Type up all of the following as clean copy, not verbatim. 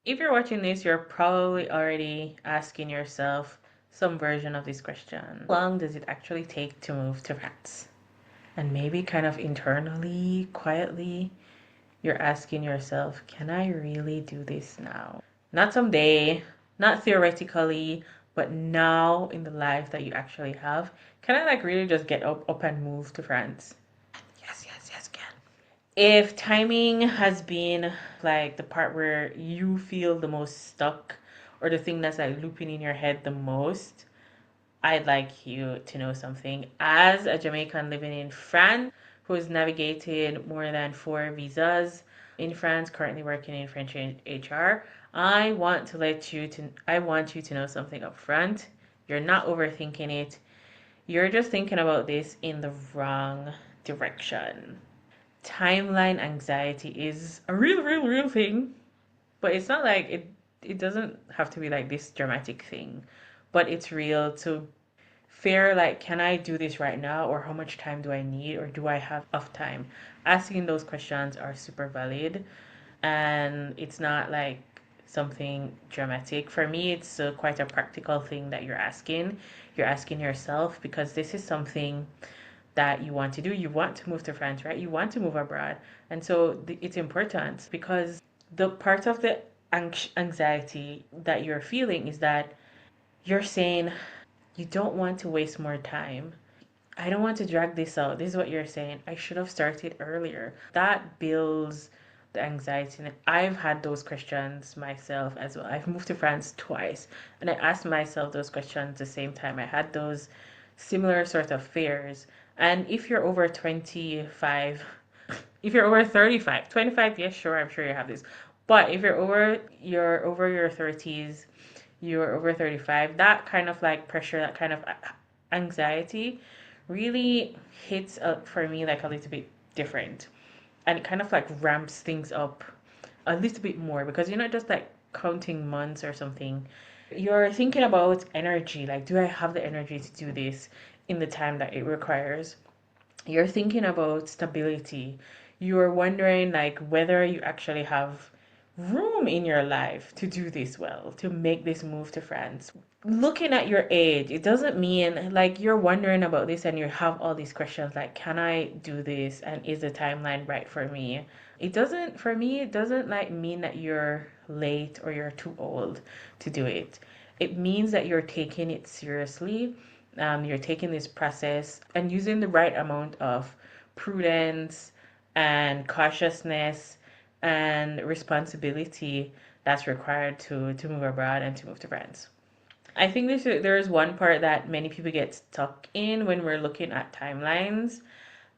If you're watching this, you're probably already asking yourself some version of this question. How long does it actually take to move to France? And maybe kind of internally, quietly, you're asking yourself, can I really do this now? Not someday, not theoretically, but now in the life that you actually have. Can I like really just get up and move to France? Yes, yes, yes, can. If timing has been like the part where you feel the most stuck or the thing that's like looping in your head the most, I'd like you to know something. As a Jamaican living in France who has navigated more than 4 visas in France, currently working in French HR, I want you to know something up front. You're not overthinking it. You're just thinking about this in the wrong direction. Timeline anxiety is a real thing, but it's not like it doesn't have to be like this dramatic thing, but it's real. To fear like, can I do this right now, or how much time do I need, or do I have enough time? Asking those questions are super valid, and it's not like something dramatic. For me, it's quite a practical thing that you're asking yourself, because this is something that you want to do. You want to move to France, right? You want to move abroad. And so it's important, because the part of the anxiety that you're feeling is that you're saying you don't want to waste more time. I don't want to drag this out. This is what you're saying. I should have started earlier. That builds the anxiety. And I've had those questions myself as well. I've moved to France twice, and I asked myself those questions at the same time. I had those similar sort of fears. And if you're over 25, if you're over 35, 25, yes, sure, I'm sure you have this. But if you're over your 30s, you're over 35, that kind of like pressure, that kind of anxiety really hits for me like a little bit different. And it kind of like ramps things up a little bit more, because you're not just like counting months or something. You're thinking about energy, like, do I have the energy to do this in the time that it requires? You're thinking about stability. You're wondering like whether you actually have room in your life to do this well, to make this move to France. Looking at your age, it doesn't mean like you're wondering about this and you have all these questions like, can I do this? And is the timeline right for me? For me, it doesn't like mean that you're late or you're too old to do it. It means that you're taking it seriously. You're taking this process and using the right amount of prudence and cautiousness and responsibility that's required to move abroad and to move to France. I think there is one part that many people get stuck in when we're looking at timelines,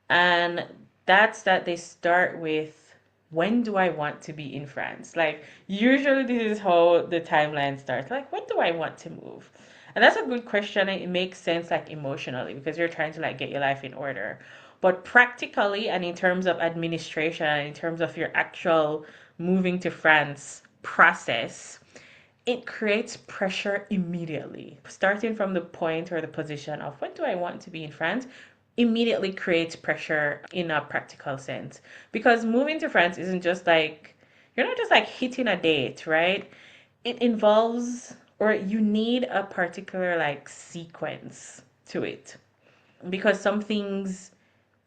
and that's that they start with, when do I want to be in France? Like, usually this is how the timeline starts. Like, when do I want to move? And that's a good question. And it makes sense, like, emotionally, because you're trying to, like, get your life in order. But practically, and in terms of administration, and in terms of your actual moving to France process, it creates pressure immediately. Starting from the point or the position of, when do I want to be in France, immediately creates pressure in a practical sense. Because moving to France isn't just like, you're not just like hitting a date, right? It involves, or you need a particular like sequence to it. Because some things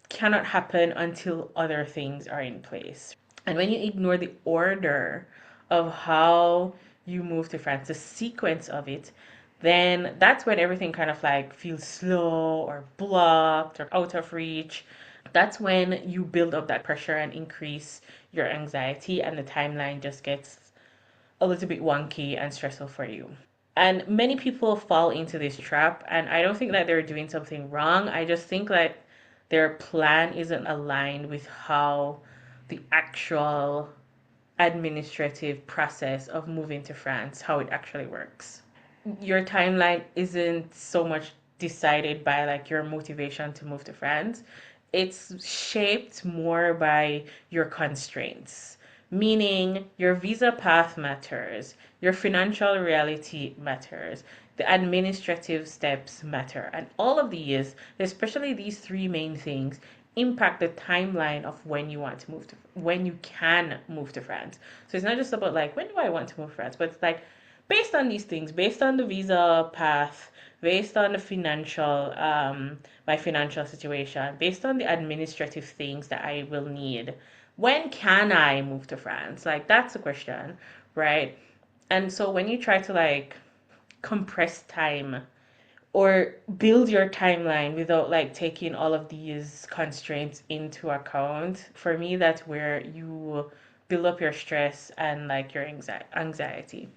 cannot happen until other things are in place. And when you ignore the order of how you move to France, the sequence of it, then that's when everything kind of like feels slow or blocked or out of reach. That's when you build up that pressure and increase your anxiety, and the timeline just gets a little bit wonky and stressful for you. And many people fall into this trap, and I don't think that they're doing something wrong. I just think that their plan isn't aligned with how the actual administrative process of moving to France, how it actually works. Your timeline isn't so much decided by like your motivation to move to France. It's shaped more by your constraints, meaning your visa path matters, your financial reality matters, the administrative steps matter. And all of these, especially these three main things, impact the timeline of when you can move to France. So it's not just about like when do I want to move to France, but it's like based on these things, based on the visa path, based on the financial my financial situation, based on the administrative things that I will need. When can I move to France? Like that's the question, right? And so when you try to like compress time or build your timeline without like taking all of these constraints into account, for me that's where you build up your stress and like your anxiety,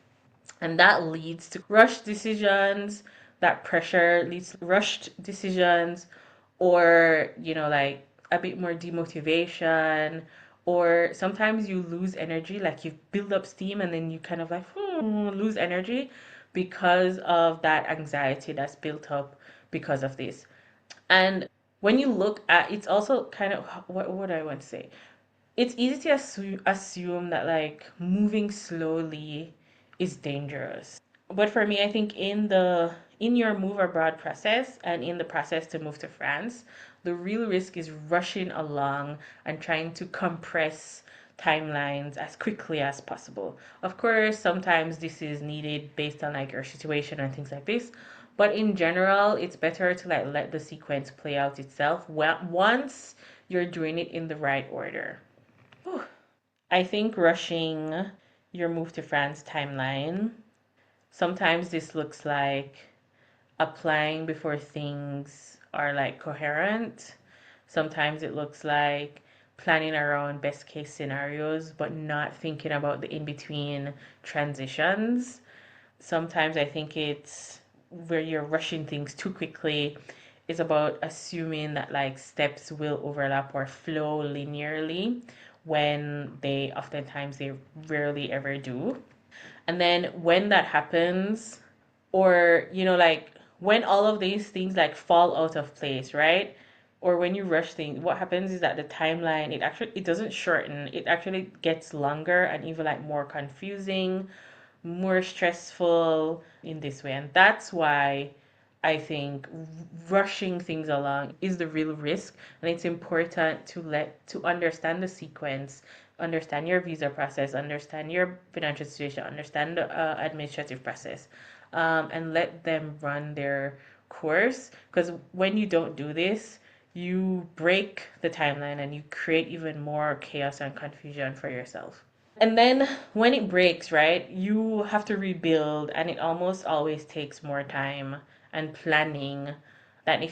and that leads to rushed decisions. That pressure leads to rushed decisions, or like a bit more demotivation, or sometimes you lose energy, like you build up steam and then you kind of like lose energy because of that anxiety that's built up because of this. And when you look at, it's also kind of, what do I want to say, it's easy to assume that like moving slowly is dangerous. But for me, I think in your move abroad process and in the process to move to France, the real risk is rushing along and trying to compress timelines as quickly as possible. Of course, sometimes this is needed based on like your situation and things like this, but in general, it's better to like let the sequence play out itself once you're doing it in the right order. Whew. I think rushing your move to France timeline, sometimes this looks like applying before things are like coherent. Sometimes it looks like planning around best case scenarios, but not thinking about the in between transitions. Sometimes I think it's where you're rushing things too quickly. It's about assuming that like steps will overlap or flow linearly when they rarely ever do. And then when that happens, or like when all of these things like fall out of place, right? Or when you rush things, what happens is that the timeline, it doesn't shorten, it actually gets longer and even like more confusing, more stressful in this way. And that's why I think rushing things along is the real risk. And it's important to understand the sequence, understand your visa process, understand your financial situation, understand the administrative process, and let them run their course. Because when you don't do this, you break the timeline and you create even more chaos and confusion for yourself. And then when it breaks, right, you have to rebuild, and it almost always takes more time and planning than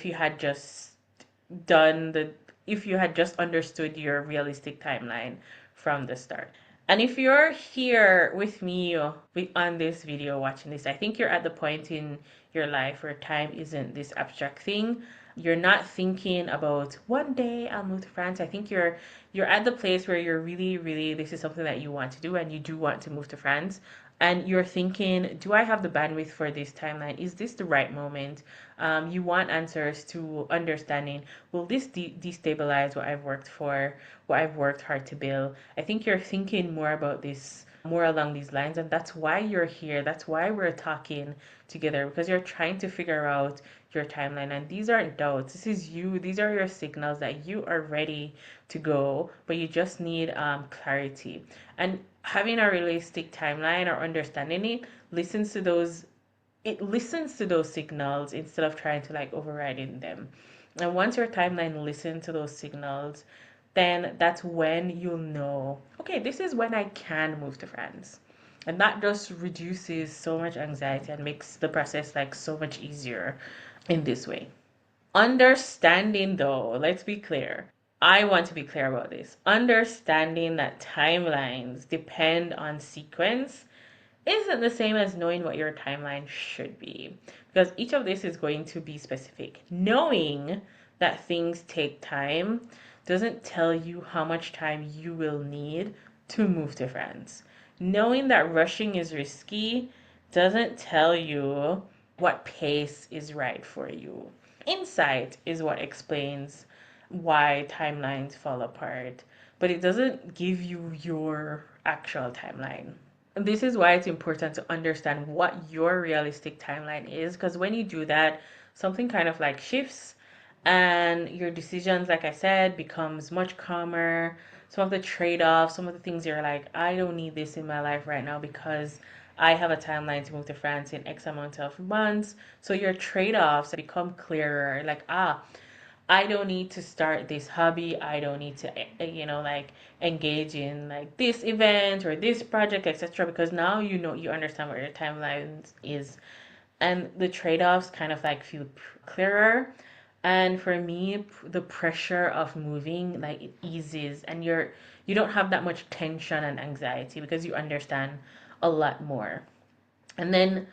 done the if you had just understood your realistic timeline from the start. And if you're here with me on this video watching this, I think you're at the point in your life where time isn't this abstract thing. You're not thinking about one day I'll move to France. I think you're at the place where you're really, really, this is something that you want to do and you do want to move to France. And you're thinking, do I have the bandwidth for this timeline? Is this the right moment? You want answers to understanding, will this destabilize what I've worked for, what I've worked hard to build? I think you're thinking more about this, more along these lines. And that's why you're here. That's why we're talking together, because you're trying to figure out your timeline. And these aren't doubts. This is you. These are your signals that you are ready to go, but you just need clarity. And having a realistic timeline or understanding it listens to those signals instead of trying to like overriding them. And once your timeline listens to those signals, then that's when you'll know, okay, this is when I can move to France. And that just reduces so much anxiety and makes the process like so much easier in this way. Understanding though, let's be clear. I want to be clear about this. Understanding that timelines depend on sequence isn't the same as knowing what your timeline should be, because each of this is going to be specific. Knowing that things take time doesn't tell you how much time you will need to move to France. Knowing that rushing is risky doesn't tell you what pace is right for you. Insight is what explains why timelines fall apart, but it doesn't give you your actual timeline. This is why it's important to understand what your realistic timeline is, because when you do that, something kind of like shifts and your decisions, like I said, becomes much calmer. Some of the trade-offs, some of the things you're like, I don't need this in my life right now because I have a timeline to move to France in X amount of months. So your trade-offs become clearer. Like, I don't need to start this hobby. I don't need to, like engage in like this event or this project, etc. Because now you understand what your timeline is, and the trade-offs kind of like feel clearer. And for me, the pressure of moving, like, it eases, and you don't have that much tension and anxiety because you understand a lot more. And then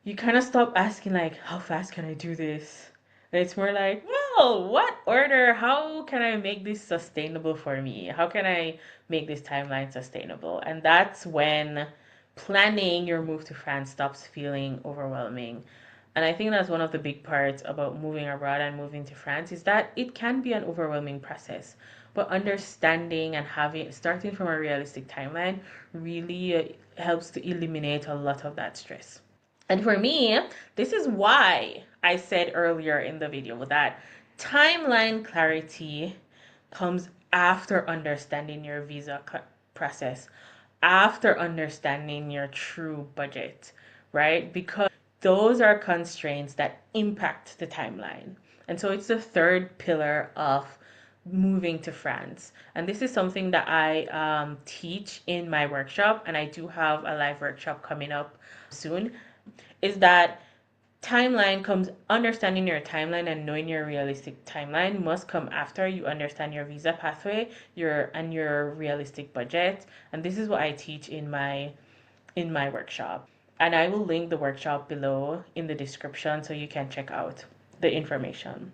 you kind of stop asking like, how fast can I do this? And it's more like, well, what order? How can I make this sustainable for me? How can I make this timeline sustainable? And that's when planning your move to France stops feeling overwhelming. And I think that's one of the big parts about moving abroad and moving to France is that it can be an overwhelming process. But understanding and starting from a realistic timeline really helps to eliminate a lot of that stress. And for me, this is why I said earlier in the video that timeline clarity comes after understanding your visa process, after understanding your true budget, right? Because those are constraints that impact the timeline. And so it's the third pillar of moving to France. And this is something that I teach in my workshop, and I do have a live workshop coming up soon, is that understanding your timeline and knowing your realistic timeline must come after you understand your visa pathway, your realistic budget. And this is what I teach in my workshop. And I will link the workshop below in the description so you can check out the information.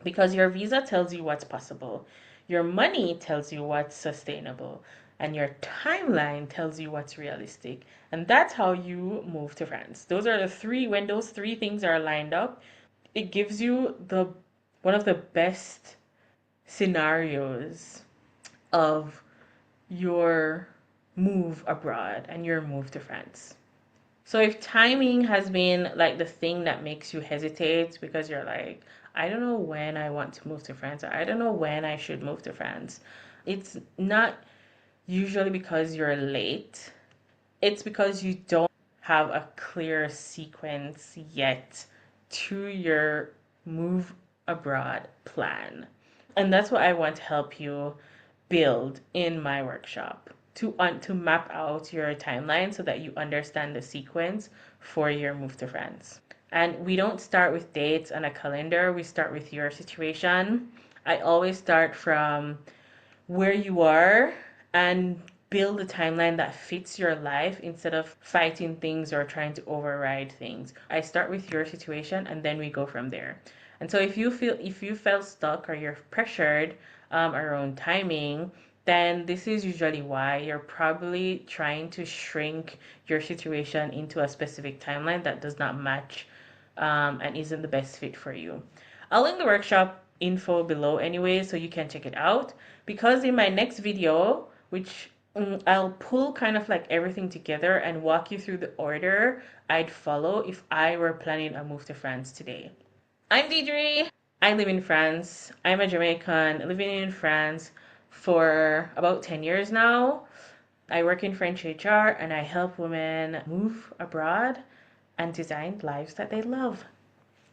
Because your visa tells you what's possible, your money tells you what's sustainable, and your timeline tells you what's realistic. And that's how you move to France. Those are the three, when those three things are lined up, it gives you the one of the best scenarios of your move abroad and your move to France. So if timing has been like the thing that makes you hesitate because you're like, I don't know when I want to move to France, or I don't know when I should move to France, it's not usually because you're late. It's because you don't have a clear sequence yet to your move abroad plan. And that's what I want to help you build in my workshop, to map out your timeline so that you understand the sequence for your move to France. And we don't start with dates on a calendar, we start with your situation. I always start from where you are and build a timeline that fits your life instead of fighting things or trying to override things. I start with your situation and then we go from there. And so if you felt stuck or you're pressured around timing, then this is usually why you're probably trying to shrink your situation into a specific timeline that does not match and isn't the best fit for you. I'll link the workshop info below anyway, so you can check it out. Because in my next video, which I'll pull kind of like everything together and walk you through the order I'd follow if I were planning a move to France today. I'm Diedre. I live in France. I'm a Jamaican living in France for about 10 years now. I work in French HR and I help women move abroad and design lives that they love.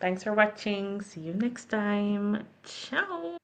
Thanks for watching. See you next time. Ciao.